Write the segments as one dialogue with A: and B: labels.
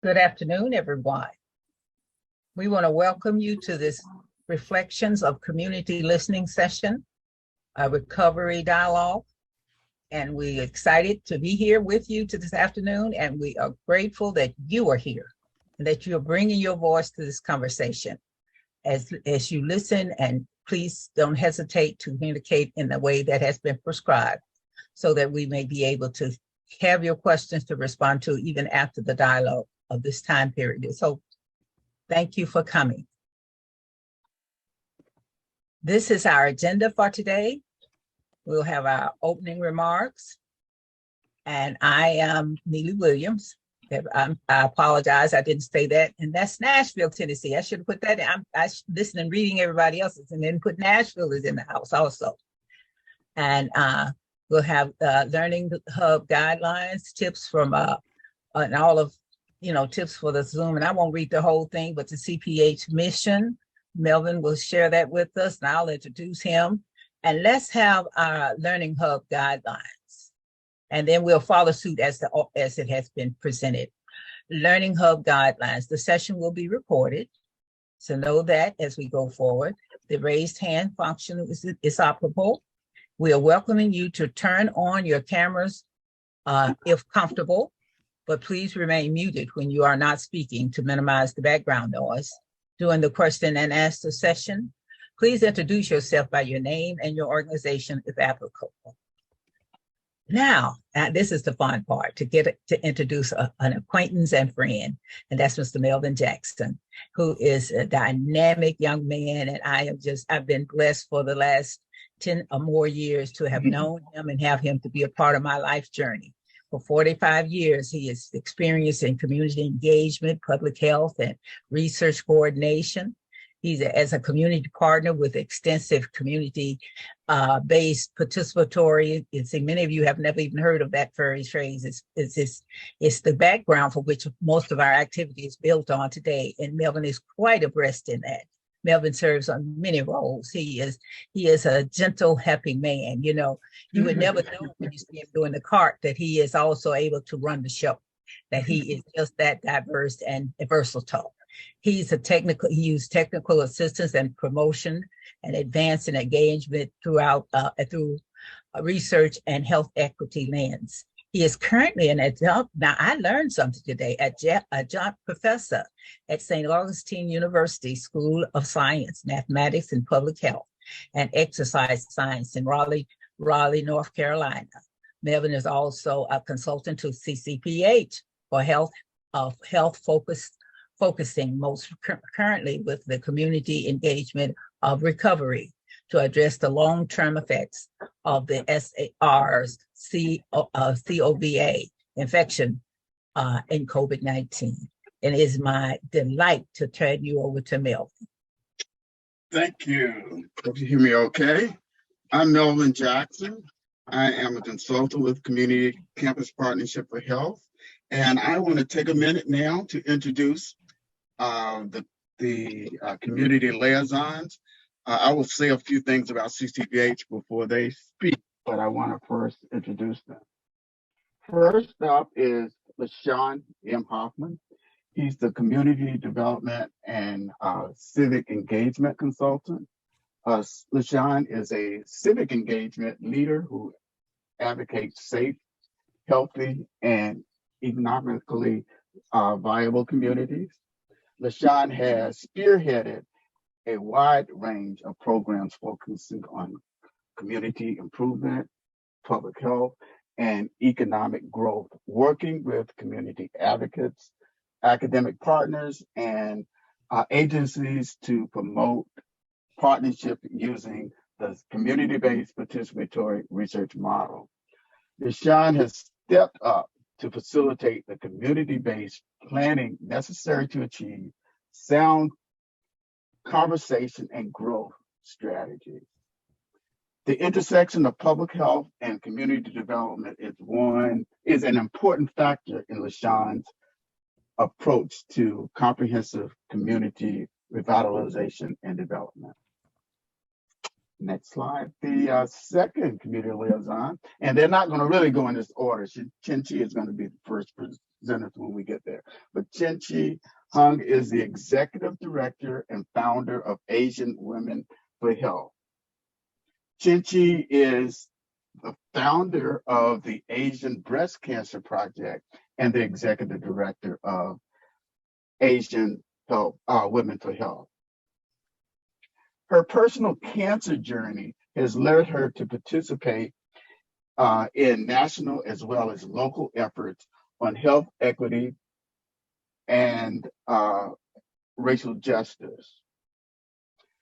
A: Good afternoon, everyone. We want to welcome you to this Reflections of Community Listening session, a recovery dialogue. And we're excited to be here with you this afternoon, and we are grateful that you are here and that you're bringing your voice to this conversation. As you listen, and please don't hesitate to communicate in the way that has been prescribed so that we may be able to have your questions to respond to even after the dialogue of this time period. So thank you for coming. This is our agenda for today. We'll have our opening remarks. And I am Neely Williams. I apologize, I didn't say that. And that's Nashville, Tennessee. I should have put that in. I listening and reading everybody else's and then put Nashville is in the house also. And we'll have Learning Hub guidelines, tips from and all of, tips for the Zoom. And I won't read the whole thing, but the CCPH mission. Melvin will share that with us and I'll introduce him. And let's have our Learning Hub guidelines. And then we'll follow suit as it has been presented. Learning Hub guidelines. The session will be recorded. So know that as we go forward. The raised hand function is operable. We are welcoming you to turn on your cameras if comfortable, but please remain muted when you are not speaking to minimize the background noise. During the question and answer session, please introduce yourself by your name and your organization if applicable. Now, this is the fun part, to introduce an acquaintance and friend, and that's Mr. Melvin Jackson, who is a dynamic young man, and I've been blessed for the last 10 or more years to have known him and have him to be a part of my life journey. For 45 years, he is experienced in community engagement, public health, and research coordination. He's as a community partner with extensive community-based participatory. Many of you have never even heard of that phrase. It's the background for which most of our activity is built on today, and Melvin is quite abreast in that. Melvin serves on many roles. He is a gentle, happy man. You would never know when you see him doing the cart that he is also able to run the show, that he is just that diverse and versatile. He used technical assistance and promotion and advancing engagement through research and health equity lens. He is currently an adjunct. Now, I learned something today, adjunct professor at St. Augustine University School of Science, Mathematics and Public Health, and Exercise Science in Raleigh, North Carolina. Melvin is also a consultant to CCPH for focusing most currently with the community engagement of recovery to address the long-term effects of the SARS CoV infection in COVID-19. And it is my delight to turn you over to Melvin.
B: Thank you. Hope you hear me okay. I'm Melvin Jackson. I am a consultant with Community Campus Partnership for Health. And I want to take a minute now to introduce the community liaisons. I will say a few things about CCPH before they speak, but I want to first introduce them. First up is LaShawn M. Hoffman. He's the Community Development and Civic Engagement Consultant. LaShawn is a civic engagement leader who advocates safe, healthy, and economically viable communities. LaShawn has spearheaded a wide range of programs focusing on community improvement, public health, and economic growth, working with community advocates, academic partners, and agencies to promote partnership using the community-based participatory research model. LaShawn has stepped up to facilitate the community-based planning necessary to achieve sound conversation and growth strategies. The intersection of public health and community development is an important factor in LaShawn's approach to comprehensive community revitalization and development. Next slide. The second community liaison, and they're not going to really go in this order. Chien-Chi is going to be the first representatives when we get there. But Chien-Chi Huang is the executive director and founder of Asian Women for Health. Chien-Chi is the founder of the Asian Breast Cancer Project and the executive director of Asian Women for Health. Her personal cancer journey has led her to participate in national as well as local efforts on health equity and racial justice.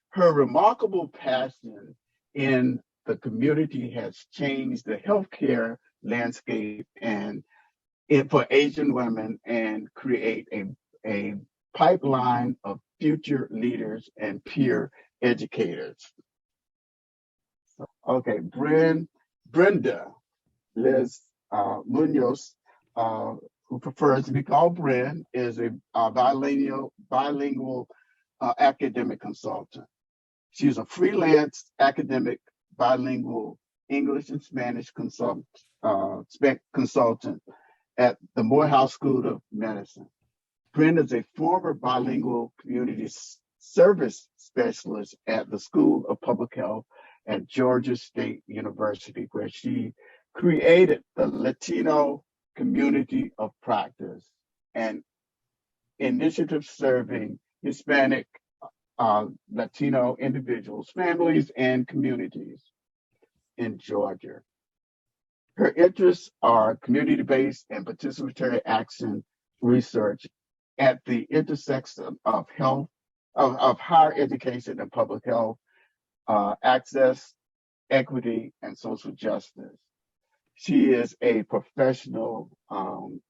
B: Her remarkable passion in the community has changed the healthcare landscape and for Asian women and create a pipeline of future leaders and peer educators. Okay, Brenda Liz Muñoz, who prefers to be called Bren, is a bilingual academic consultant. She's a freelance academic bilingual English and Spanish consultant at the Morehouse School of Medicine. Brenda is a former bilingual community service specialist at the School of Public Health at Georgia State University, where she created the Latino Community of Practice, an initiative serving Hispanic Latino individuals, families, and communities in Georgia. Her interests are community-based and participatory action research at the intersection of health, of higher education and public health, access, equity, and social justice. She is a professional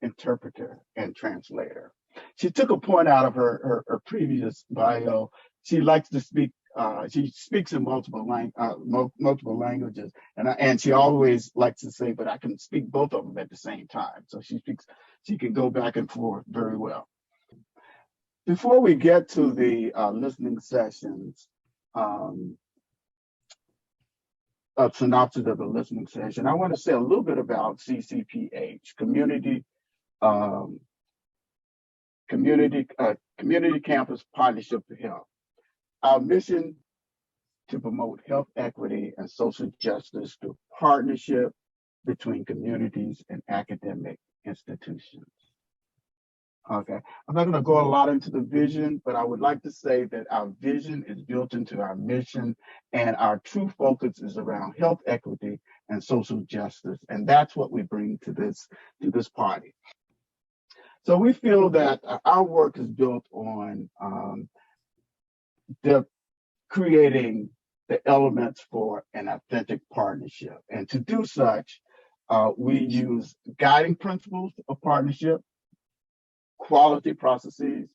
B: interpreter and translator. She took a point out of her previous bio. She likes to speak. She speaks in multiple languages, and she always likes to say, "But I can speak both of them at the same time." So she can go back and forth very well. Before we get to the listening sessions, a synopsis of the listening session, I want to say a little bit about CCPH, Community Campus Partnership for Health. Our mission to promote health equity and social justice through partnership between communities and academic institutions. Okay, I'm not going to go a lot into the vision, but I would like to say that our vision is built into our mission, and our true focus is around health equity and social justice, and that's what we bring to this party. So we feel that our work is built on creating the elements for an authentic partnership, and to do such, we use guiding principles of partnership, quality processes,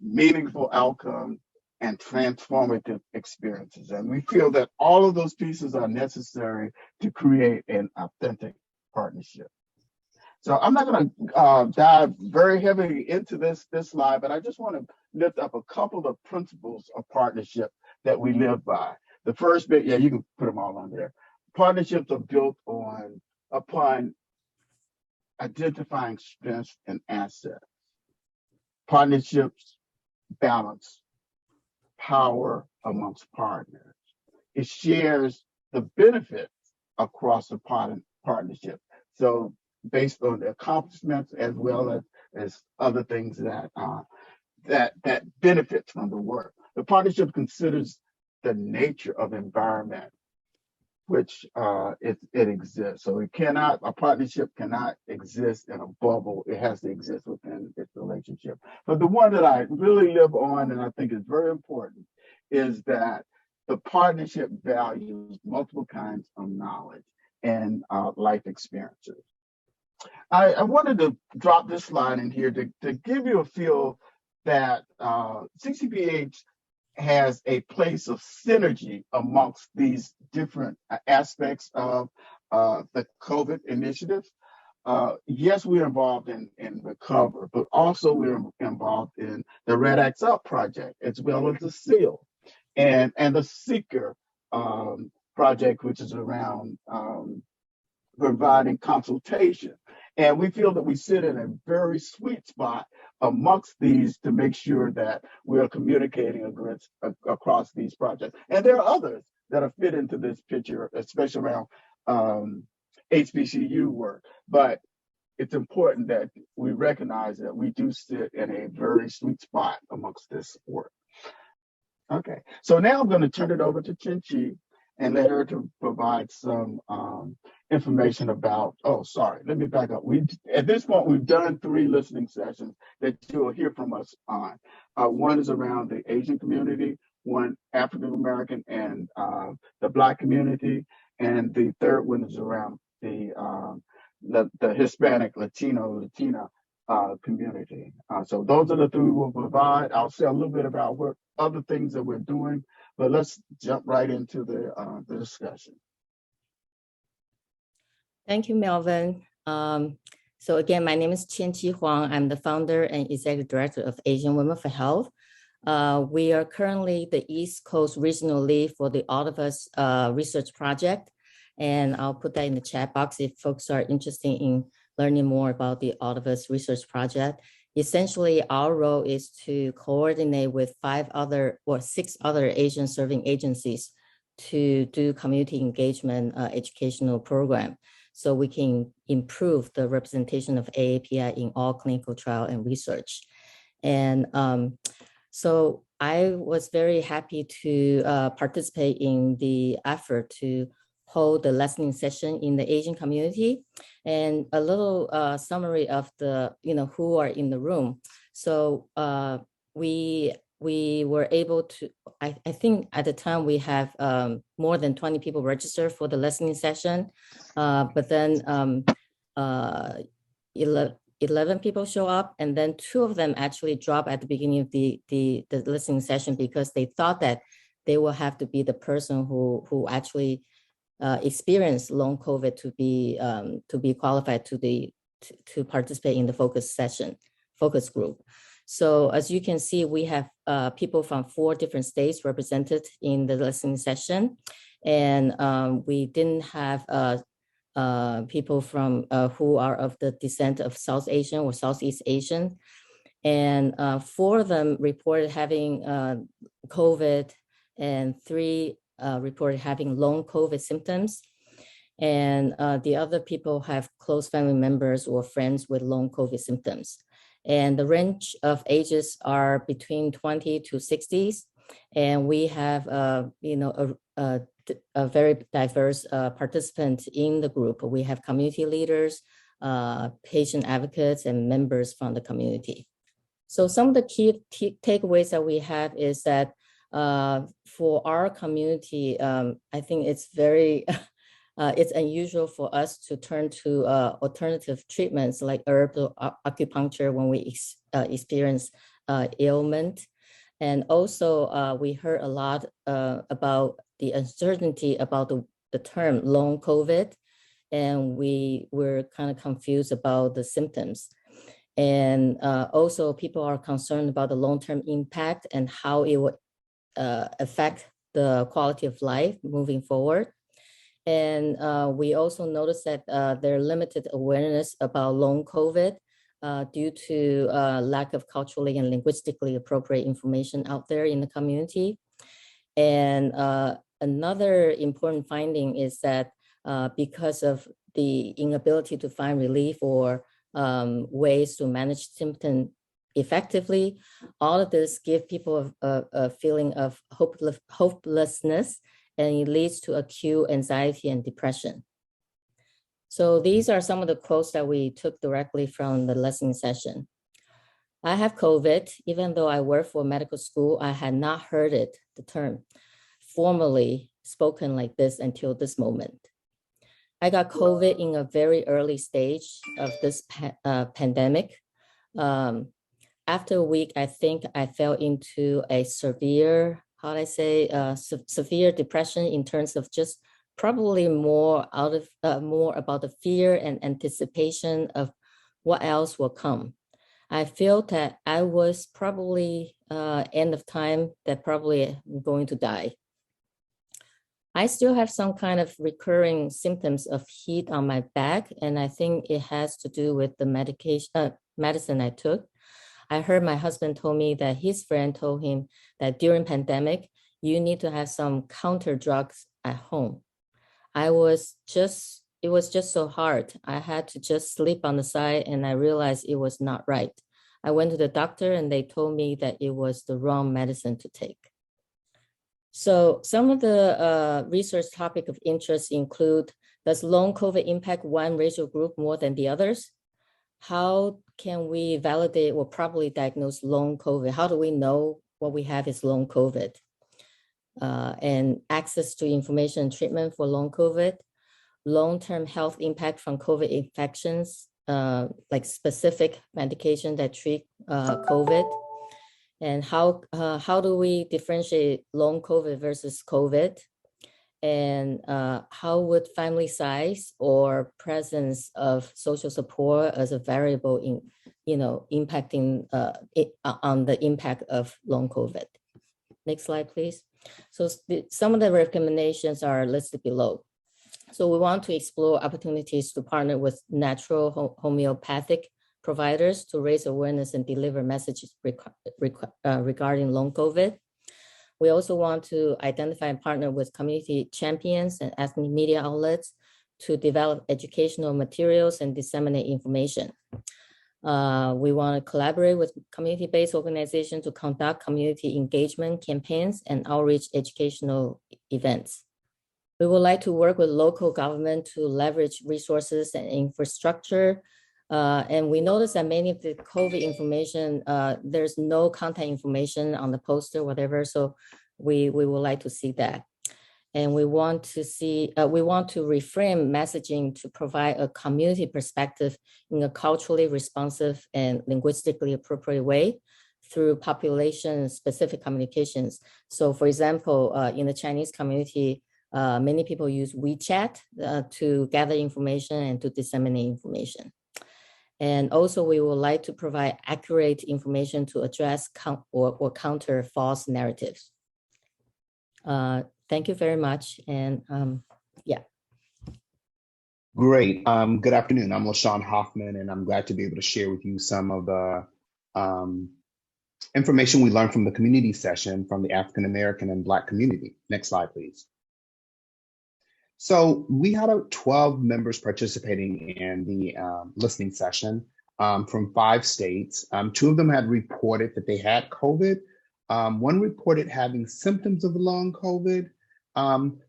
B: meaningful outcomes, and transformative experiences. And we feel that all of those pieces are necessary to create an authentic partnership. So I'm not going to dive very heavily into this slide, but I just want to lift up a couple of principles of partnership that we live by. The first bit, yeah, you can put them all on there. Partnerships are built upon identifying strengths and assets. Partnerships balance power amongst partners. It shares the benefits across the partnership. So based on the accomplishments as well as other things that benefits from the work. The partnership considers the nature of environment which it exists. So a partnership cannot exist in a bubble. It has to exist within its relationship. But the one that I really live on and I think is very important is that the partnership values multiple kinds of knowledge and life experiences. I wanted to drop this slide in here to give you a feel that CCPH has a place of synergy amongst these different aspects of the COVID initiative. Yes, we're involved in Recover, but also we're involved in the Red X Up project, as well as the SEAL and the Seeker project, which is around providing consultation. And we feel that we sit in a very sweet spot amongst these to make sure that we are communicating across these projects. And there are others that are fit into this picture, especially around HBCU work. But it's important that we recognize that we do sit in a very sweet spot amongst this work. Okay, so now I'm going to turn it over to Chien-Chi and let her to provide some information about, oh, sorry, let me back up. At this point, we've done 3 listening sessions that you'll hear from us on. One is around the Asian community, one African-American and the Black community, and the third one is around the Hispanic-Latino, Latina community. So those are the 3 we'll provide. I'll say a little bit about what other things that we're doing, but let's jump right into the discussion.
C: Thank you, Melvin. So again, my name is Chien-Chi Huang. I'm the founder and executive director of Asian Women for Health. We are currently the East Coast regional lead for the All of Us research project. And I'll put that in the chat box if folks are interested in learning more about the All of Us research project. Essentially, our role is to coordinate with 6 other Asian serving agencies to do community engagement educational program, so we can improve the representation of AAPI in all clinical trial and research. And so I was very happy to participate in the effort to hold the listening session in the Asian community, and a little summary of the, who are in the room. So we were able to, I think at the time we have more than 20 people registered for the listening session, but then 11 people show up, and then 2 of them actually drop at the beginning of the listening session because they thought that they will have to be the person who actually experienced long COVID to be qualified to participate in the focus group. So as you can see, we have people from 4 different states represented in the listening session, and we didn't have people from who are of the descent of South Asian or Southeast Asian, and 4 of them reported having COVID, and 3 reported having long COVID symptoms, and the other people have close family members or friends with long COVID symptoms. And the range of ages are between 20 to 60s, and we have a very diverse participants in the group. We have community leaders, patient advocates, and members from the community. So some of the key takeaways that we have is that for our community, I think it's very, it's unusual for us to turn to alternative treatments like herbal acupuncture when we experience ailment. And also we heard a lot about the uncertainty about the term long COVID, and we were kind of confused about the symptoms. And also people are concerned about the long-term impact and how it would affect the quality of life moving forward. And we also noticed that there are limited awareness about long COVID due to lack of culturally and linguistically appropriate information out there in the community. And another important finding is that because of the inability to find relief or ways to manage symptoms effectively, all of this give people a feeling of hopelessness, and it leads to acute anxiety and depression. So these are some of the quotes that we took directly from the listening session. I have COVID. Even though I work for medical school, I had not heard the term formally spoken like this until this moment. I got COVID in a very early stage of this pandemic. After a week, I think I fell into a severe, severe depression in terms of just probably more about the fear and anticipation of what else will come. I felt that I was probably end of time that probably I'm going to die. I still have some kind of recurring symptoms of heat on my back, and I think it has to do with the medicine I took. I heard my husband told me that his friend told him that during pandemic, you need to have some counter drugs at home. It was just so hard. I had to just sleep on the side, and I realized it was not right. I went to the doctor and they told me that it was the wrong medicine to take. So some of the research topic of interest include, does long COVID impact one racial group more than the others? How can we validate or properly diagnose long COVID? How do we know what we have is long COVID? And access to information and treatment for long COVID, long-term health impact from COVID infections, like specific medication that treat COVID, and how do we differentiate long COVID versus COVID, and how would family size or presence of social support as a variable in, impacting on the impact of long COVID. Next slide, please. So some of the recommendations are listed below. So we want to explore opportunities to partner with natural homeopathic providers to raise awareness and deliver messages regarding long COVID. We also want to identify and partner with community champions and ethnic media outlets to develop educational materials and disseminate information. We want to collaborate with community-based organizations to conduct community engagement campaigns and outreach educational events. We would like to work with local government to leverage resources and infrastructure. And we noticed that many of the COVID information, there's no contact information on the poster, whatever. So we would like to see that. And we want to reframe messaging to provide a community perspective in a culturally responsive and linguistically appropriate way through population-specific communications. So for example, in the Chinese community, many people use WeChat to gather information and to disseminate information. And also we would like to provide accurate information to address or counter false narratives. Thank you very much. And yeah.
D: Great. Good afternoon. I'm LaShawn Hoffman, and I'm glad to be able to share with you some of the information we learned from the community session from the African American and Black community. Next slide, please. So we had 12 members participating in the listening session from 5 states. 2 of them had reported that they had COVID. One reported having symptoms of long COVID,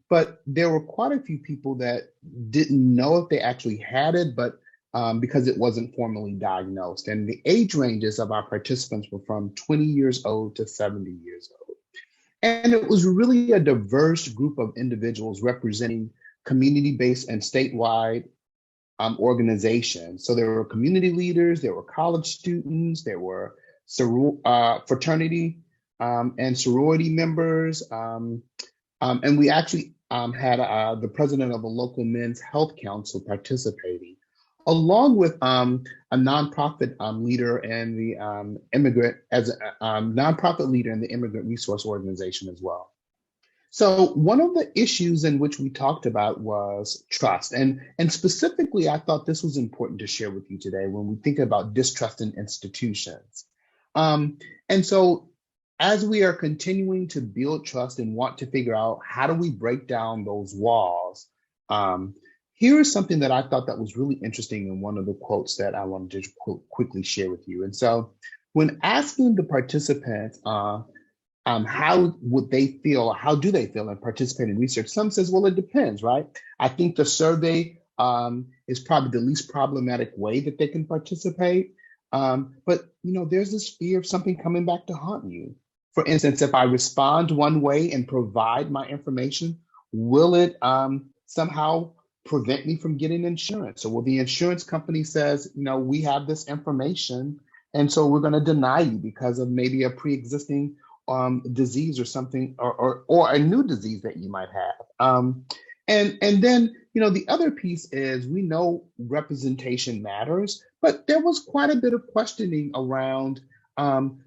D: but there were quite a few people that didn't know if they actually had it, but because it wasn't formally diagnosed. And the age ranges of our participants were from 20 years old to 70 years old. And it was really a diverse group of individuals representing community-based and statewide organizations. So there were community leaders, there were college students, there were fraternity and sorority members. And we actually had the president of a local men's health council participating, along with a nonprofit leader and the nonprofit leader in the Immigrant Resource Organization as well. So one of the issues in which we talked about was trust. And specifically, I thought this was important to share with you today when we think about distrust in institutions. And so as we are continuing to build trust and want to figure out how do we break down those walls, here is something that I thought that was really interesting in one of the quotes that I wanted to quickly share with you. And so when asking the participants, how would they feel, how do they feel and participate in research? Some says, well, it depends, right? I think the survey is probably the least problematic way that they can participate. But there's this fear of something coming back to haunt you. For instance, if I respond one way and provide my information, will it somehow prevent me from getting insurance? Or will the insurance company says, we have this information, and so we're going to deny you because of maybe a pre-existing disease or something, or a new disease that you might have. And then, the other piece is we know representation matters, but there was quite a bit of questioning around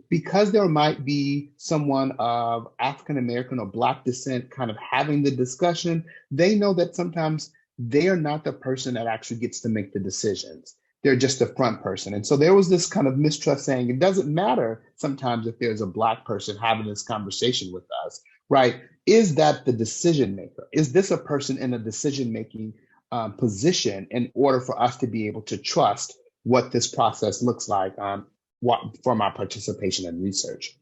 D: because there might be someone of African American or Black descent kind of having the discussion, they know that sometimes they are not the person that actually gets to make the decisions. They're just the front person. And so there was this kind of mistrust saying, it doesn't matter sometimes if there's a Black person having this conversation with us, right? Is that the decision maker? Is this a person in a decision-making position in order for us to be able to trust what this process looks like from our participation in research?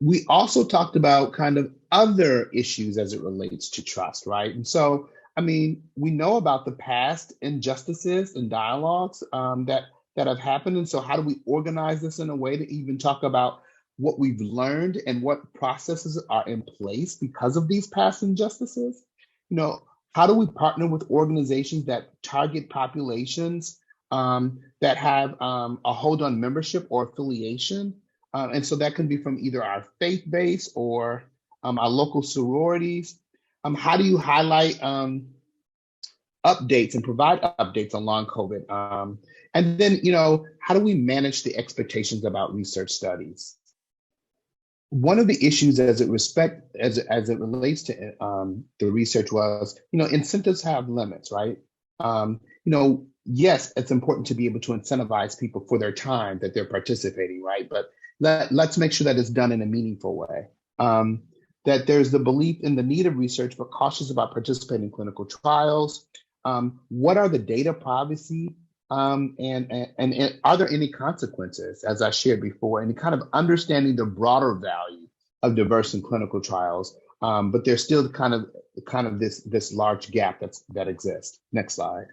D: We also talked about kind of other issues as it relates to trust, right? And so, I mean, we know about the past injustices and dialogues that have happened. And so how do we organize this in a way to even talk about what we've learned and what processes are in place because of these past injustices? You know, how do we partner with organizations that target populations that have a hold on membership or affiliation? And so that can be from either our faith base or our local sororities. How do you highlight updates and provide updates on long COVID? And then, you know, how do we manage the expectations about research studies? One of the issues as it relates to the research was, you know, incentives have limits, right? You know, yes, it's important to be able to incentivize people for their time that they're participating, right? But let's make sure that it's done in a meaningful way. That there's the belief in the need of research, but cautious about participating in clinical trials. What are the data privacy and are there any consequences, as I shared before, and kind of understanding the broader value of diverse and clinical trials, but there's still kind of this large gap that exists. Next slide.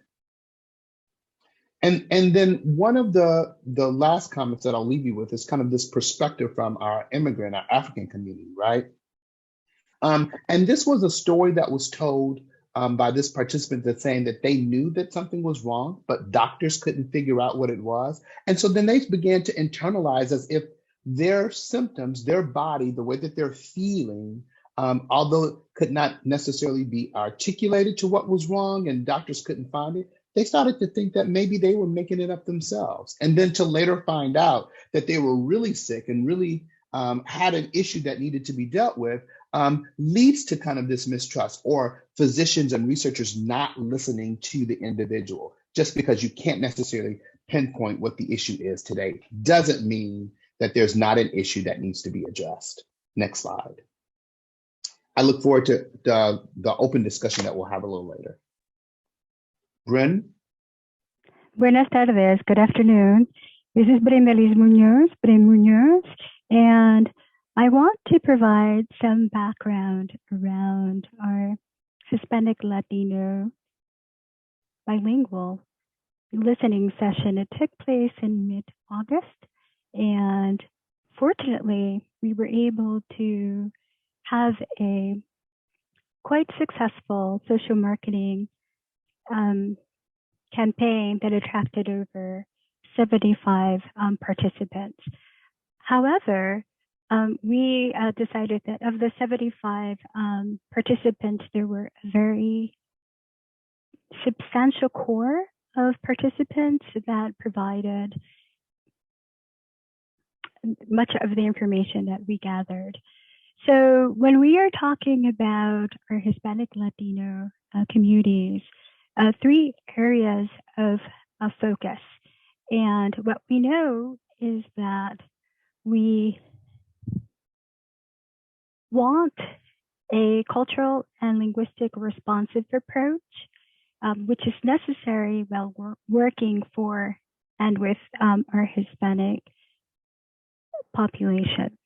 D: And then one of the last comments that I'll leave you with is kind of this perspective from our African community, right? And this was a story that was told by this participant that's saying that they knew that something was wrong, but doctors couldn't figure out what it was. And so then they began to internalize as if their symptoms, their body, the way that they're feeling, although it could not necessarily be articulated to what was wrong and doctors couldn't find it, they started to think that maybe they were making it up themselves. And then to later find out that they were really sick and really had an issue that needed to be dealt with, leads to kind of this mistrust or physicians and researchers not listening to the individual. Just because you can't necessarily pinpoint what the issue is today doesn't mean that there's not an issue that needs to be addressed. Next slide. I look forward to the open discussion that we'll have a little later. Bren?
E: Buenas tardes. Good afternoon. This is Brenda Muñoz, and I want to provide some background around our Hispanic-Latino bilingual listening session. It took place in mid-August, and fortunately, we were able to have a quite successful social marketing campaign that attracted over 75 participants. However, we decided that of the 75 participants, there were a very substantial core of participants that provided much of the information that we gathered. So when we are talking about our Hispanic-Latino communities, three areas of focus. And what we know is that we want a cultural and linguistic responsive approach, which is necessary while we're working for and with our Hispanic population.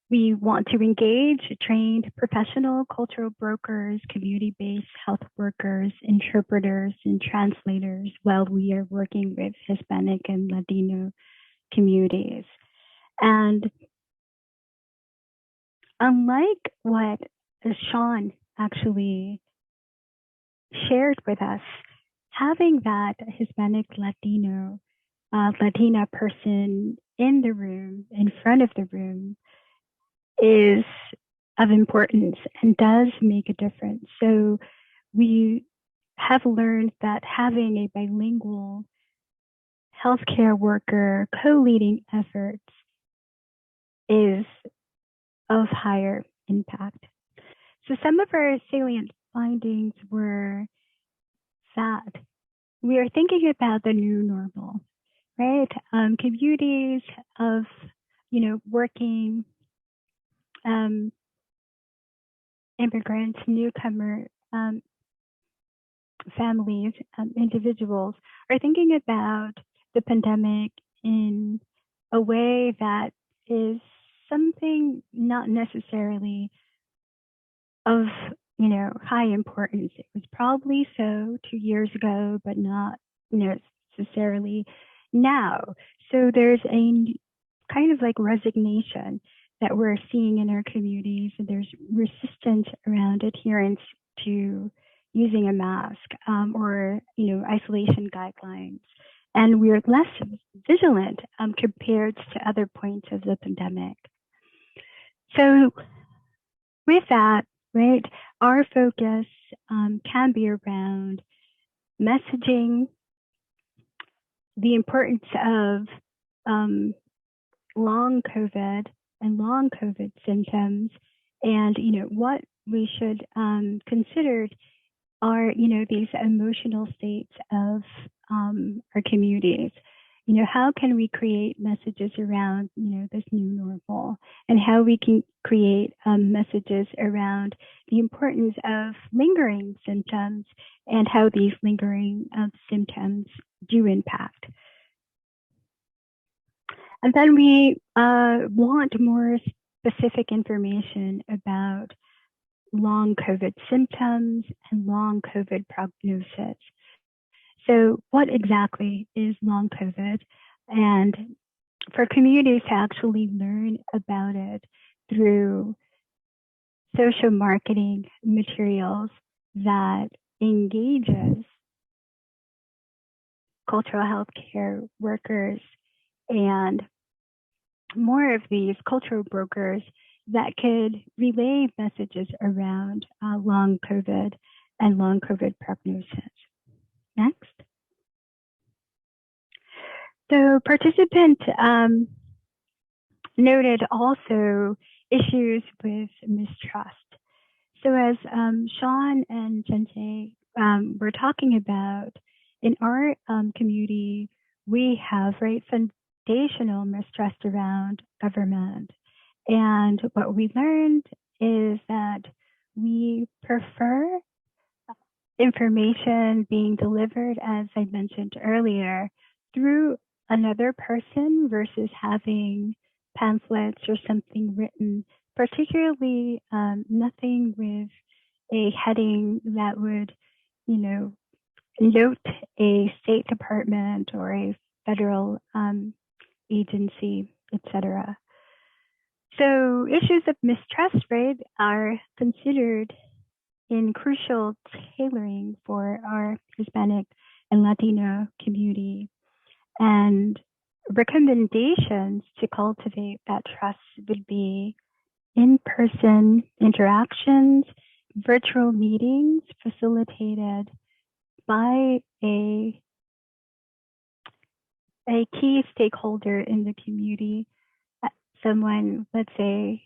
E: We want to engage trained professional cultural brokers, community-based health workers, interpreters, and translators while we are working with Hispanic and Latino communities. And unlike what LaShawn actually shared with us, having that Hispanic Latino, Latina person in the room, in front of the room, is of importance and does make a difference. So we have learned that having a bilingual healthcare worker co-leading efforts is of higher impact. So some of our salient findings were that we are thinking about the new normal, right? Communities of, working immigrants, newcomer families, individuals are thinking about the pandemic in a way that is something not necessarily of high importance. It was probably so 2 years ago, but not necessarily now. So there's a kind of like resignation that we're seeing in our communities. There's resistance around adherence to using a mask or isolation guidelines, and we're less vigilant compared to other points of the pandemic. So with that, right, our focus can be around messaging the importance of long COVID and long COVID symptoms, and what we should consider are these emotional states of our communities. How can we create messages around this new normal, and how we can create messages around the importance of lingering symptoms and how these lingering symptoms do impact. And then we want more specific information about long COVID symptoms and long COVID prognosis. So what exactly is long COVID? And for communities to actually learn about it through social marketing materials that engages cultural health care workers and more of these cultural brokers that could relay messages around long COVID and long COVID prognosis. Next. So participants noted also issues with mistrust. So as Sean and Chien-Chi were talking about, in our community, we have foundational mistrust around government. And what we learned is that we prefer information being delivered, as I mentioned earlier, through another person versus having pamphlets or something written, particularly nothing with a heading that would, note a State Department or a federal agency, etc. So issues of mistrust, are considered in crucial tailoring for our Hispanic and Latino community. And recommendations to cultivate that trust would be in-person interactions, virtual meetings facilitated by a key stakeholder in the community, someone, let's say,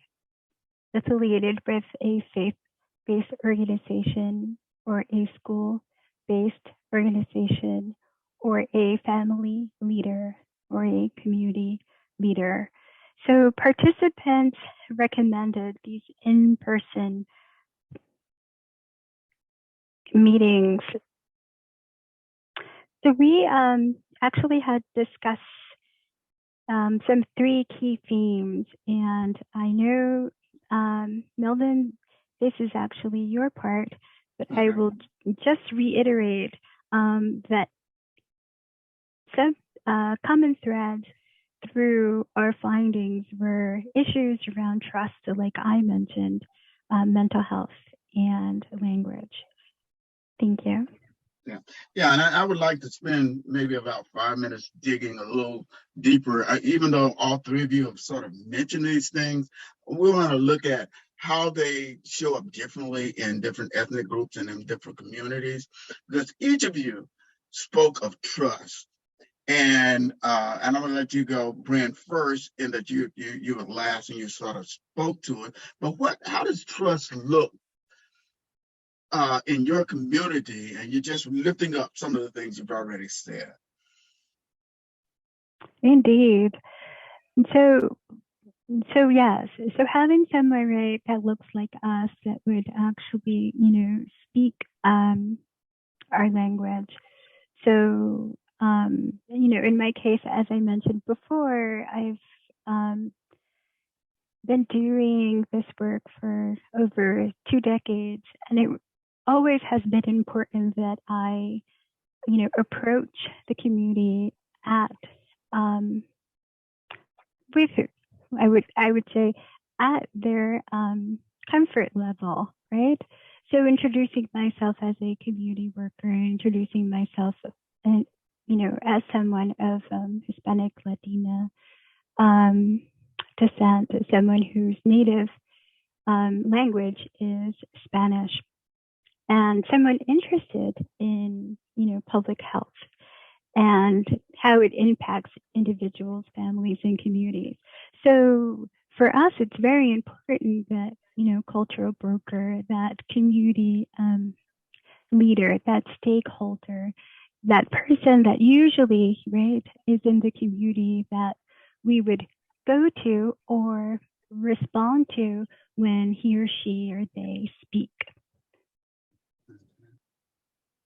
E: affiliated with a faith-based organization or a school-based organization or a family leader or a community leader. So participants recommended these in-person meetings. So we actually had discussed some 3 key themes, and I know, Melvin, this is actually your part, but I will just reiterate that some common threads through our findings were issues around trust, like I mentioned, mental health and language. Thank you.
B: Yeah, and I would like to spend maybe about 5 minutes digging a little deeper. Even though all 3 of you have sort of mentioned these things, we want to look at how they show up differently in different ethnic groups and in different communities, because each of you spoke of trust. And I'm gonna let you go, Bren, first, in that you were last and you sort of spoke to it. But how does trust look in your community? And you're just lifting up some of the things you've already said.
E: Indeed. So yes, so having someone, right, that looks like us, that would actually, speak our language. So, in my case, as I mentioned before, I've been doing this work for over 2 decades, and it always has been important that I, approach the community at with, I would say, at their comfort level, right? So introducing myself as a community worker, introducing myself, and as someone of Hispanic-Latino descent, as someone whose native language is Spanish, and someone interested in public health and how it impacts individuals, families, and communities. So for us, it's very important that, cultural broker, that community leader, that stakeholder, that person that usually, right, is in the community that we would go to or respond to when he or she or they speak.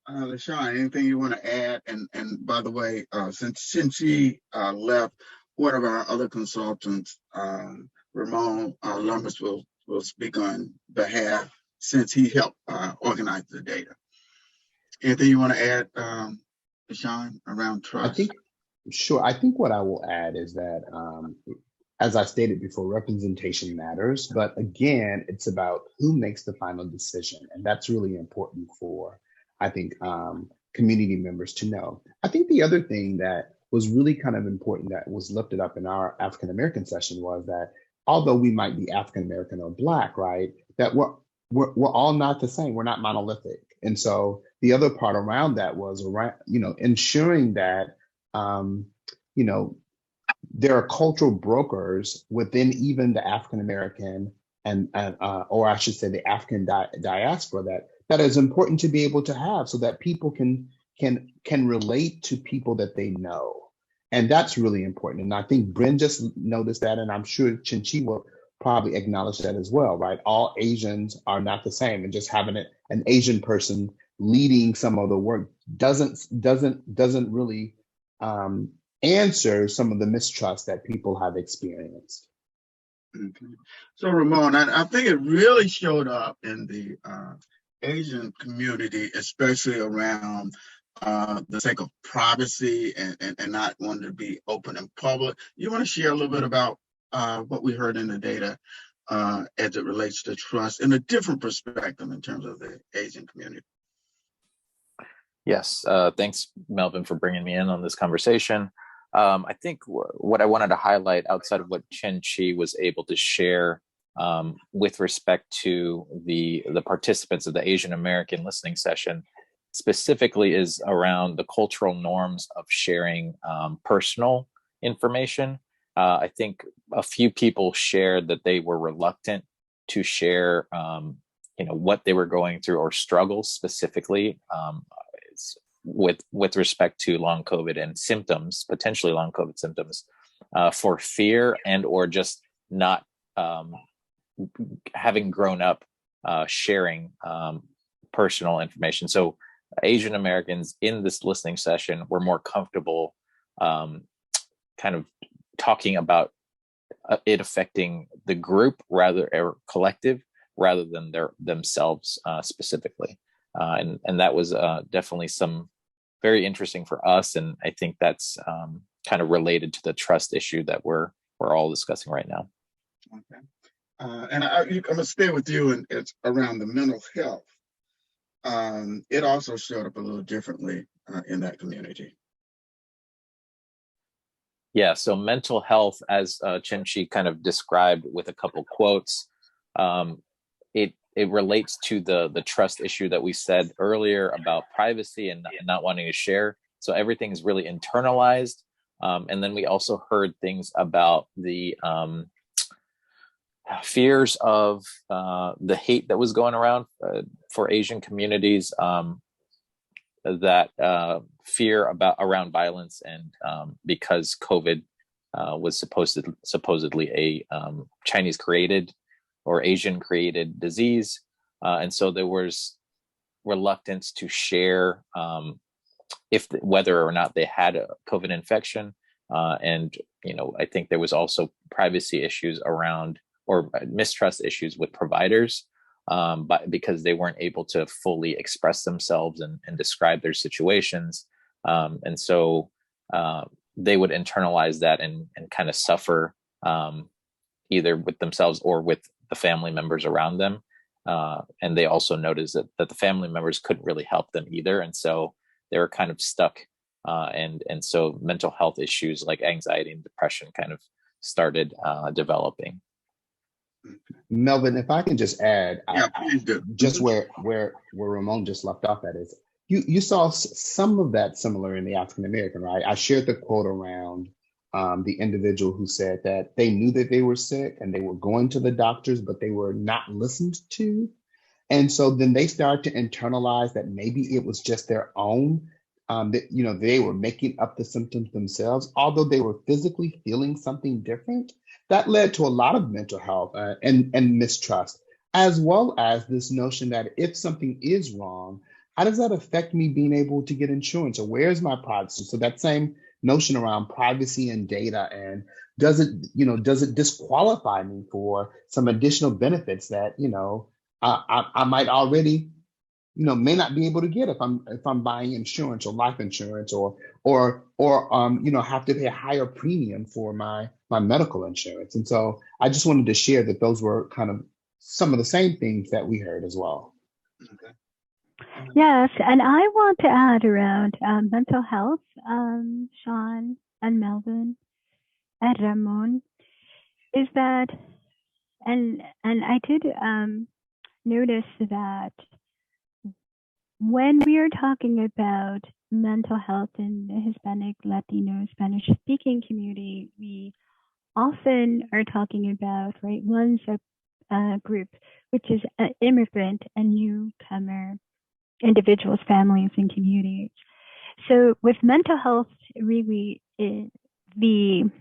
B: LaShawn, anything you want to add? And by the way, since Chien-Chi left, one of our other consultants, Ramon Lumbers, will speak on behalf, since he helped organize the data. Anything you want to add, LaShawn, around trust?
D: I think what I will add is that, as I stated before, representation matters, but again, it's about who makes the final decision. And that's really important for, I think, community members to know. I think the other thing that was really kind of important that was lifted up in our African American session was that although we might be African American or Black, right, that we're all not the same. We're not monolithic. And so the other part around that was around, ensuring that, there are cultural brokers within even the African American or I should say the African diaspora that is important to be able to have, so that people can relate to people that they know. And that's really important. And I think Bren just noticed that, and I'm sure Chien-Chi will probably acknowledge that as well, right? All Asians are not the same, and just having an Asian person leading some of the work doesn't really answer some of the mistrust that people have experienced.
B: Okay. So Ramon, I think it really showed up in the Asian community, especially around the sake of privacy and not wanting to be open and public. You want to share a little bit about what we heard in the data as it relates to trust in a different perspective in terms of the Asian community?
F: Yes, thanks, Melvin, for bringing me in on this conversation. I think what I wanted to highlight outside of what Chien-Chi was able to share with respect to the participants of the Asian American listening session specifically is around the cultural norms of sharing personal information. I think a few people shared that they were reluctant to share, what they were going through or struggles specifically with respect to long COVID and symptoms, potentially long COVID symptoms, for fear and or just not having grown up sharing personal information. So Asian Americans in this listening session were more comfortable kind of talking about it affecting the group or collective rather than themselves specifically. And that was definitely some very interesting for us. And I think that's kind of related to the trust issue that we're all discussing right now.
B: Okay. And I'm going to stay with you, and it's around the mental health. It also showed up a little differently in that community.
F: Yeah, so mental health, as Chien-Chi kind of described with a couple quotes, it relates to the trust issue that we said earlier about privacy and not wanting to share. So everything's really internalized. And then we also heard things about the fears of the hate that was going around for Asian communities, that fear around violence, and because COVID was supposedly a Chinese created or Asian created disease, and so there was reluctance to share whether or not they had a COVID infection, and I think there was also privacy issues around, or mistrust issues with providers, but because they weren't able to fully express themselves and describe their situations, and so they would internalize that and kind of suffer, either with themselves or with the family members around them. And they also noticed that the family members couldn't really help them either, and so they were kind of stuck. And so mental health issues like anxiety and depression kind of started developing.
D: Melvin, if I can just add,
B: Please do.
D: Just where Ramon just left off at is, you saw some of that similar in the African American, right? I shared the quote around the individual who said that they knew that they were sick and they were going to the doctors, but they were not listened to. And so then they started to internalize that maybe it was just their own, that, they were making up the symptoms themselves, although they were physically feeling something different. That led to a lot of mental health and mistrust, as well as this notion that if something is wrong, how does that affect me being able to get insurance, or where's my privacy? So that same notion around privacy and data, and does it disqualify me for some additional benefits that I might already may not be able to get if I'm buying insurance or life insurance, or have to pay a higher premium for my medical insurance. And so I just wanted to share that those were kind of some of the same things that we heard as well.
B: Okay.
E: Yes, and I want to add around mental health, Sean and Melvin and Ramon, is that, and I did notice that when we are talking about mental health in the Hispanic, Latino, Spanish-speaking community, we often are talking about, right, one group, which is immigrant and newcomer individuals, families, and communities. So with mental health, really, the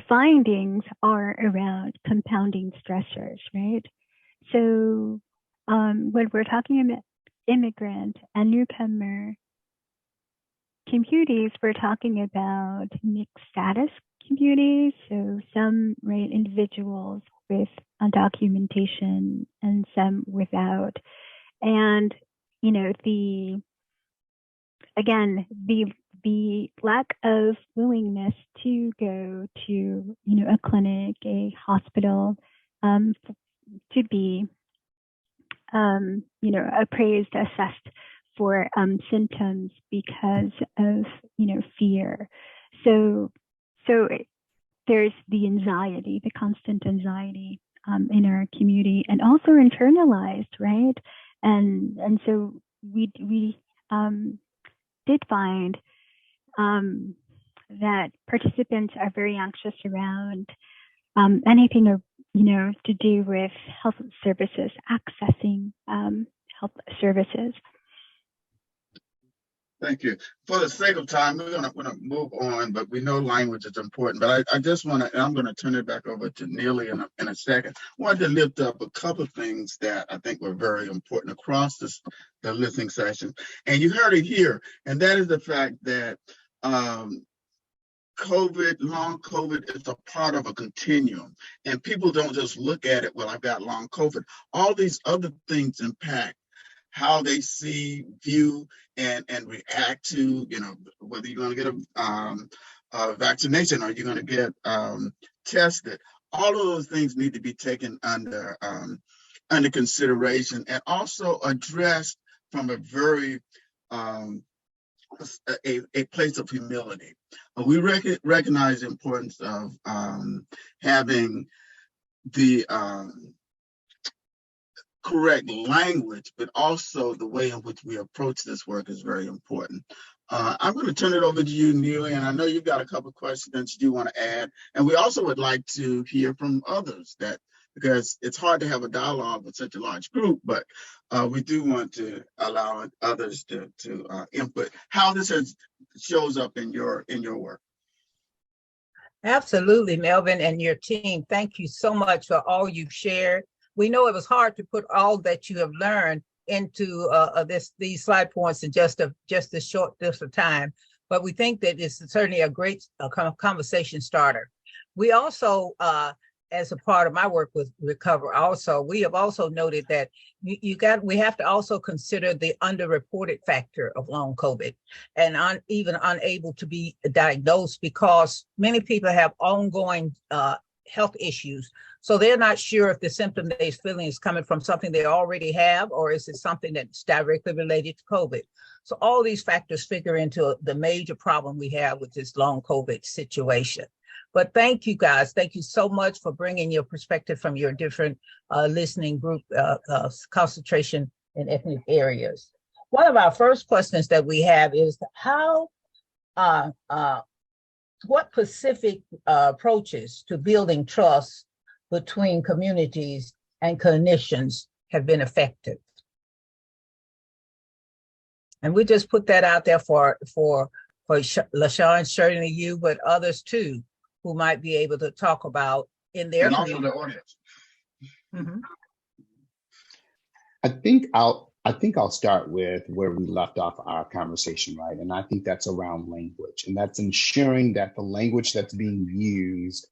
E: findings are around compounding stressors, right? So when we're talking about immigrant and newcomer communities, we're talking about mixed status communities. So some, right, individuals with undocumentation and some without. And, the lack of willingness to go to, a clinic, a hospital, to be, appraised, assessed for symptoms because of, fear. So there's the anxiety, the constant anxiety in our community, and also internalized, right? And so we did find that participants are very anxious around anything to do with health services, accessing health services.
B: Thank you. For the sake of time, we're going to move on, but we know language is important. But I just want to, and I'm going to turn it back over to Neely in a second. I wanted to lift up a couple of things that I think were very important across the listening session. And you heard it here, and that is the fact that long COVID is a part of a continuum. And people don't just look at it, well, I've got long COVID. All these other things impact how they see, view, and react to, whether you're going to get a vaccination or you're going to get tested. All of those things need to be taken under consideration and also addressed from a very a place of humility. We recognize the importance of having the correct language, but also the way in which we approach this work is very important. I'm going to turn it over to you, Neely, and I know you've got a couple of questions that you do want to add. And we also would like to hear from others because it's hard to have a dialogue with such a large group, but we do want to allow others to input how this shows up in your work.
A: Absolutely, Melvin and your team. Thank you so much for all you've shared. We know it was hard to put all that you have learned into these slide points in just a short time, but we think that it's certainly a great conversation starter. We also, as a part of my work with Recover, we have also noted that we have to also consider the underreported factor of long COVID and even unable to be diagnosed, because many people have ongoing health issues. So they're not sure if the symptom they're feeling is coming from something they already have, or is it something that's directly related to COVID. So all these factors figure into the major problem we have with this long COVID situation. But thank you guys. Thank you so much for bringing your perspective from your different listening group concentration in ethnic areas. One of our first questions that we have is what specific approaches to building trust between communities and clinicians have been effective? And we just put that out there for LaShawn, certainly you, but others too, who might be able to talk about in their
B: community. Also the audience.
A: Mm-hmm.
D: I think I'll start with where we left off our conversation, right? And I think that's around language, and that's ensuring that the language that's being used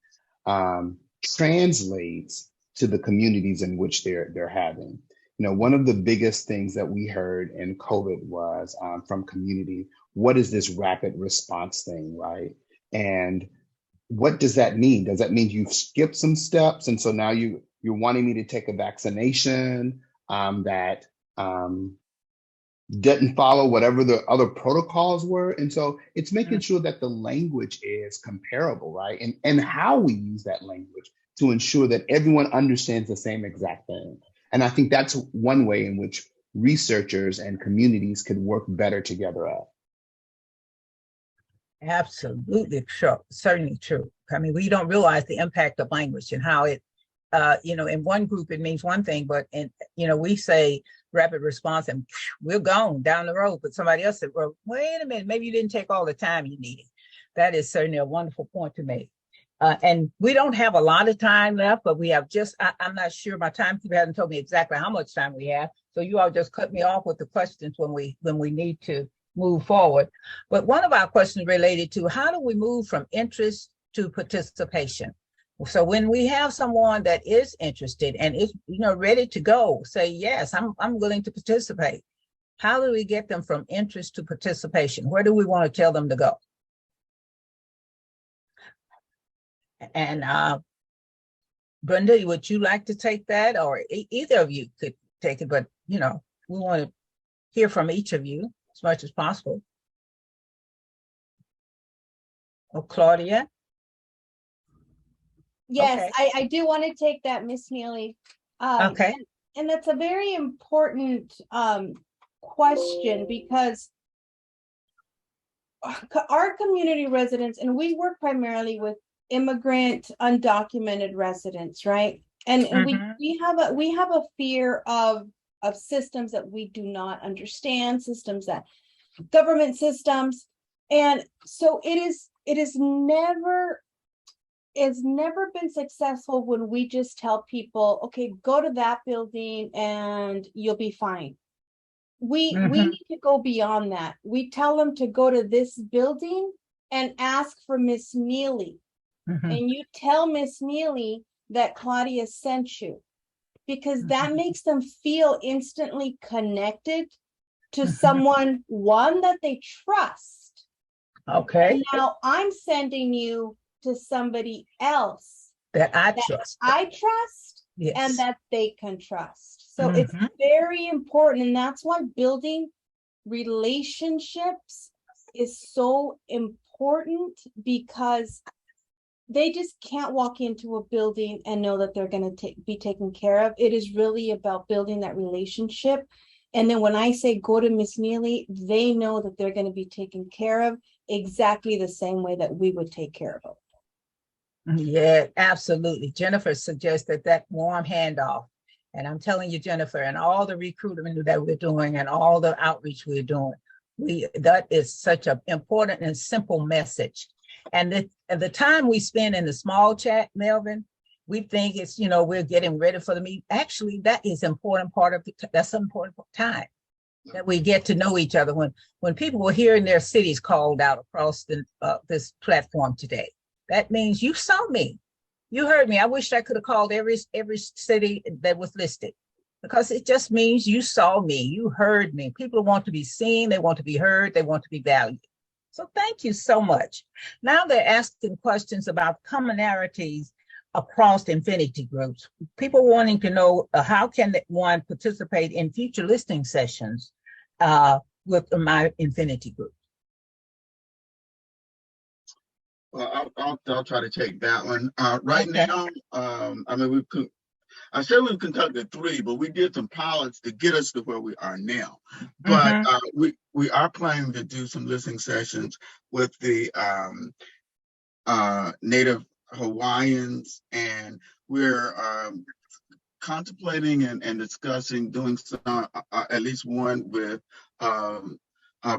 D: translates to the communities in which they're having. One of the biggest things that we heard in COVID was from community, what is this rapid response thing, right? And what does that mean? Does that mean you've skipped some steps, and so now you're wanting me to take a vaccination that didn't follow whatever the other protocols were? And so it's making sure that the language is comparable, right? And how we use that language to ensure that everyone understands the same exact thing. And I think that's one way in which researchers and communities could work better together up.
A: Absolutely true, certainly true. I mean, we don't realize the impact of language and how it, in one group it means one thing, but we say rapid response and we're gone down the road. But somebody else said, well, wait a minute, maybe you didn't take all the time you needed. That is certainly a wonderful point to make. And we don't have a lot of time left, but we have I'm not sure, my timekeeper hasn't told me exactly how much time we have. So you all just cut me off with the questions when we need to move forward. But one of our questions related to how do we move from interest to participation? So when we have someone that is interested and is ready to go, say, yes, I'm willing to participate. How do we get them from interest to participation? Where do we want to tell them to go? And Brenda, would you like to take that, or either of you could take it? But we want to hear from each of you as much as possible. Oh, Claudia?
G: Yes,
A: okay.
G: I do want to take that, Miss Neely.
A: Okay.
G: And that's a very important question, because our community residents, and we work primarily with immigrant undocumented residents, right? And we have a fear of systems that we do not understand, government systems. And so it's never been successful when we just tell people, okay, go to that building and you'll be fine. We need to go beyond that. We tell them to go to this building and ask for Miss Neely. And you tell Miss Neely that Claudia sent you, because that makes them feel instantly connected to someone, one, that they trust.
A: Okay.
G: And now I'm sending you to somebody else
A: that I trust, yes,
G: and that they can trust. So it's very important. And that's why building relationships is so important, because they just can't walk into a building and know that they're going to be taken care of. It is really about building that relationship. And then when I say go to Miss Neely, they know that they're going to be taken care of exactly the same way that we would take care of them.
A: Yeah, absolutely. Jennifer suggested that warm handoff. And I'm telling you, Jennifer, and all the recruitment that we're doing and all the outreach we're doing, that is such an important and simple message. And the time we spend in the small chat, Melvin, we think it's, we're getting ready for the meeting. Actually, that is important part of that's an important time that we get to know each other. When people were hearing their cities called out across this platform today, that means you saw me, you heard me. I wish I could have called every city that was listed, because it just means you saw me, you heard me. People want to be seen, they want to be heard, they want to be valued. So thank you so much. Now they're asking questions about commonalities across infinity groups. People wanting to know how can one participate in future listening sessions with my infinity group.
B: Well, I'll try to take that one. Right now, I said we've conducted 3, but we did some pilots to get us to where we are now. But we are planning to do some listening sessions with the Native Hawaiians, and we're contemplating and discussing doing some, at least one with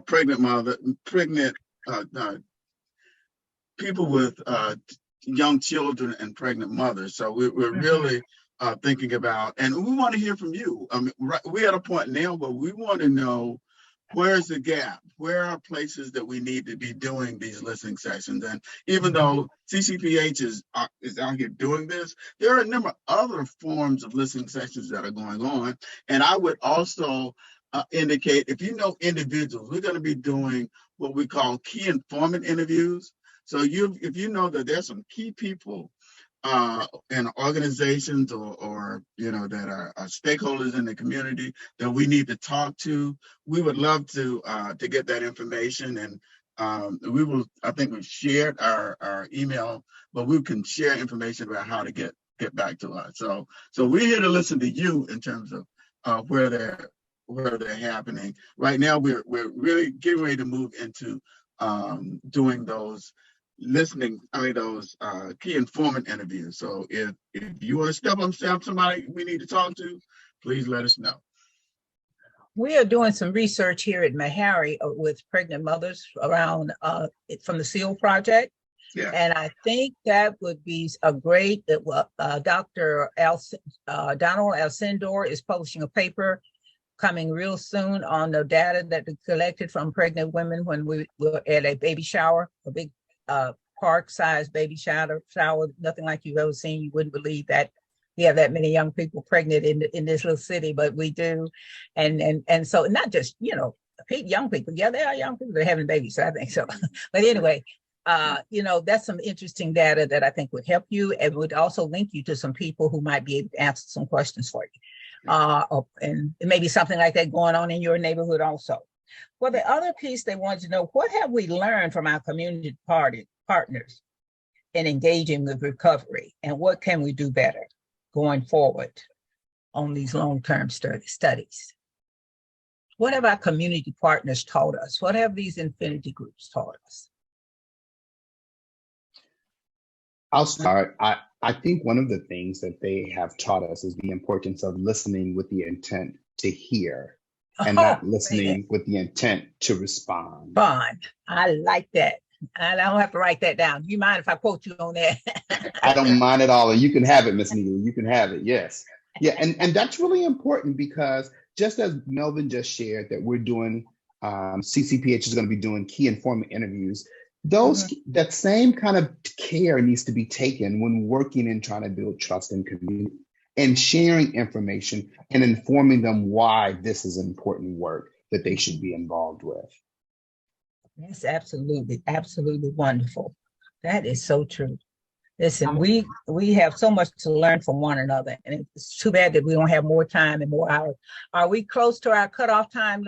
B: pregnant people with young children and pregnant mothers. So we're really thinking about, and we want to hear from you. I mean, we're at a point now where we want to know, where's the gap? Where are places that we need to be doing these listening sessions? And even though CCPH is out here doing this, there are a number of other forms of listening sessions that are going on. And I would also indicate, if you know individuals, we're going to be doing what we call key informant interviews. So if you know that there's some key people in organizations or that are stakeholders in the community that we need to talk to, we would love to get that information. And I think we've shared our email, but we can share information about how to get back to us. So we're here to listen to you in terms of where they're happening. Right now, we're really getting ready to move into doing those key informant interviews. So if you want to step up, somebody we need to talk to, please let us know.
A: We are doing some research here at Meharry with pregnant mothers around from the SEAL project.
B: Yeah.
A: And I think that would be a great, Dr. Donald Alcindor is publishing a paper coming real soon on the data that we collected from pregnant women when we were at a baby shower, a big park-sized baby shower, nothing like you've ever seen. You wouldn't believe that we have that many young people pregnant in this little city, but we do. And so not just, young people. Yeah, there are young people that are having babies, so I think so. But anyway, that's some interesting data that I think would help you, and would also link you to some people who might be able to answer some questions for you. And maybe something like that going on in your neighborhood also. Well, the other piece they wanted to know, what have we learned from our community partners in engaging with recovery, and what can we do better going forward on these long-term studies? What have our community partners taught us? What have these infinity groups taught us?
D: I'll start. I think one of the things that they have taught us is the importance of listening with the intent to hear, and not listening with the intent to respond.
A: I like that. I don't have to write that down. Do you mind if I quote you on that?
D: I don't mind at all. And you can have it, Miss Neely. You can have it. Yes. Yeah. And that's really important, because just as Melvin just shared that we're doing, CCPH is going to be doing key informant interviews. That same kind of care needs to be taken when working and trying to build trust in community, and sharing information and informing them why this is important work that they should be involved with.
A: That's absolutely wonderful. That is so true. Listen, we have so much to learn from one another, and it's too bad that we don't have more time and more hours. Are we close to our cutoff time,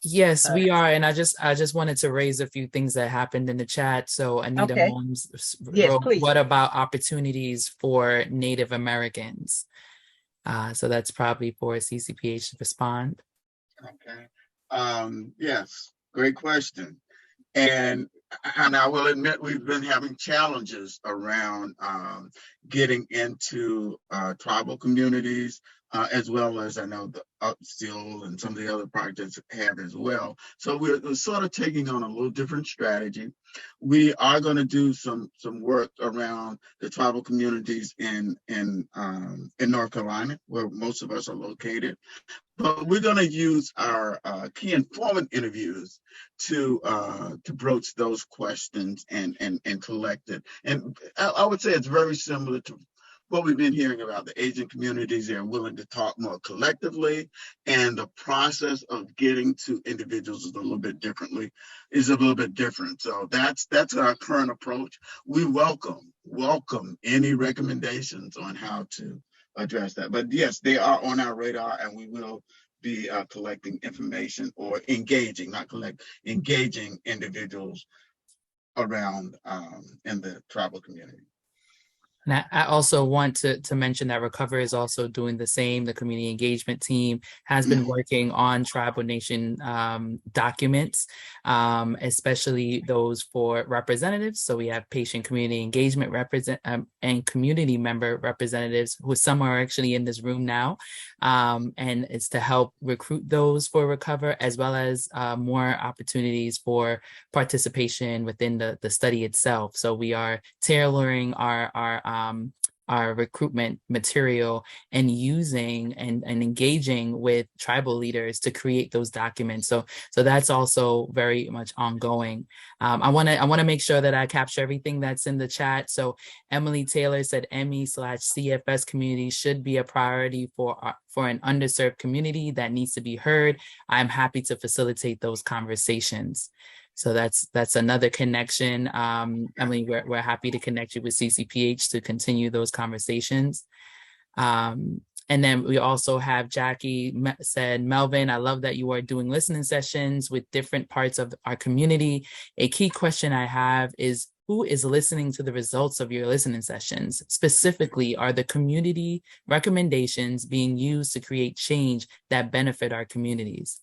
H: Yes, we are. And I just wanted to raise a few things that happened in the chat. So Anita
A: Okay.
H: Holmes
A: Yes,
H: wrote,
A: please.
H: what about opportunities for Native Americans? So that's probably for CCPH to respond.
B: Okay. Yes, great question. And I will admit we've been having challenges around getting into tribal communities, as well as I know the Upstill and some of the other projects have as well. So we're sort of taking on a little different strategy. We are going to do some work around the tribal communities in North Carolina, where most of us are located. But we're going to use our key informant interviews to broach those questions and collect it. And I would say it's very similar to what we've been hearing about the Asian communities. They're willing to talk more collectively, and the process of getting to individuals is a little bit different. So that's our current approach. We welcome any recommendations on how to address that. But yes, they are on our radar, and we will be collecting information or engaging individuals around in the tribal community.
H: And I also want to mention that Recover is also doing the same. The community engagement team has been working on tribal nation documents, especially those for representatives. So we have patient community engagement and community member representatives, who some are actually in this room now. And it's to help recruit those for Recover, as well as more opportunities for participation within the study itself. So we are tailoring our recruitment material and using and engaging with tribal leaders to create those documents. So that's also very much ongoing. I want to make sure that I capture everything that's in the chat. So Emily Taylor said ME/CFS community should be a priority for an underserved community that needs to be heard. I'm happy to facilitate those conversations. So that's another connection. Emily, we're happy to connect you with CCPH to continue those conversations. And then we also have Jackie said, Melvin, I love that you are doing listening sessions with different parts of our community. A key question I have is, who is listening to the results of your listening sessions? Specifically, are the community recommendations being used to create change that benefit our communities?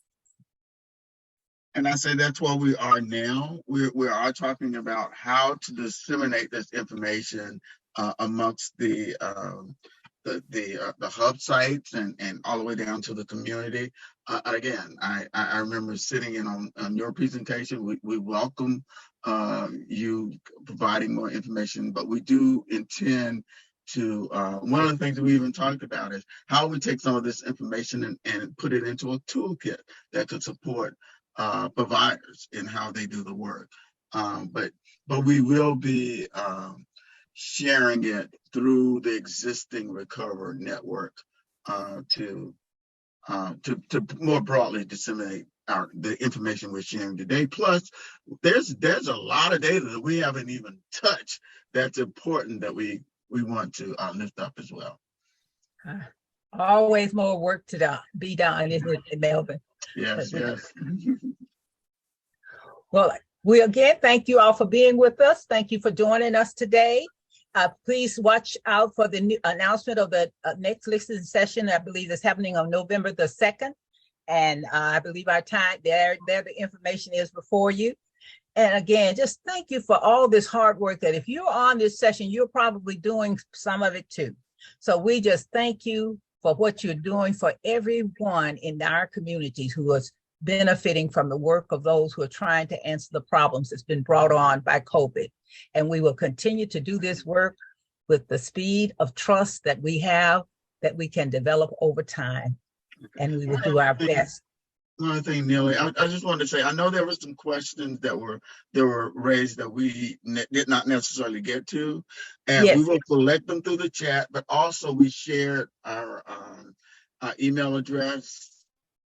B: And I say that's where we are now. We are talking about how to disseminate this information amongst the hub sites and all the way down to the community. Again, I remember sitting in on your presentation. We welcome you providing more information, but we do intend to, one of the things that we even talked about is how we take some of this information and put it into a toolkit that could support providers in how they do the work. But we will be sharing it through the existing Recover network to more broadly disseminate the information we're sharing today. Plus, there's a lot of data that we haven't even touched that's important that we want to lift up as well.
A: Always more work to be done, isn't it, Melvin?
B: Yes.
A: Well, we again thank you all for being with us. Thank you for joining us today. Please watch out for the new announcement of the next listening session. I believe is happening on November the 2nd. And I believe our time there the information is before you. And again, just thank you for all this hard work that if you're on this session, you're probably doing some of it too. So we just thank you for what you're doing for everyone in our communities who is benefiting from the work of those who are trying to answer the problems that's been brought on by COVID. And we will continue to do this work with the speed of trust that we have, that we can develop over time. And we will do our best.
B: Another thing, Neely, I just wanted to say, I know there were some questions that were raised that we did not necessarily get to, and we will collect them through the chat, but also we shared our email address.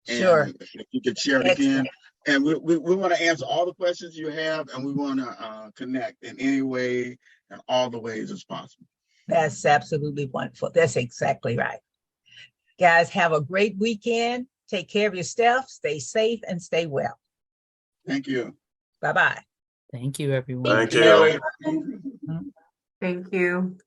A: Sure.
B: And if you could share it again. And we want to answer all the questions you have, and we want to connect in any way and all the ways as possible.
A: That's absolutely wonderful. That's exactly right. Guys, have a great weekend. Take care of yourself, stay safe, and stay well.
B: Thank you.
A: Bye-bye.
H: Thank you, everyone.
I: Thank you.
G: Melvin.
J: Thank you.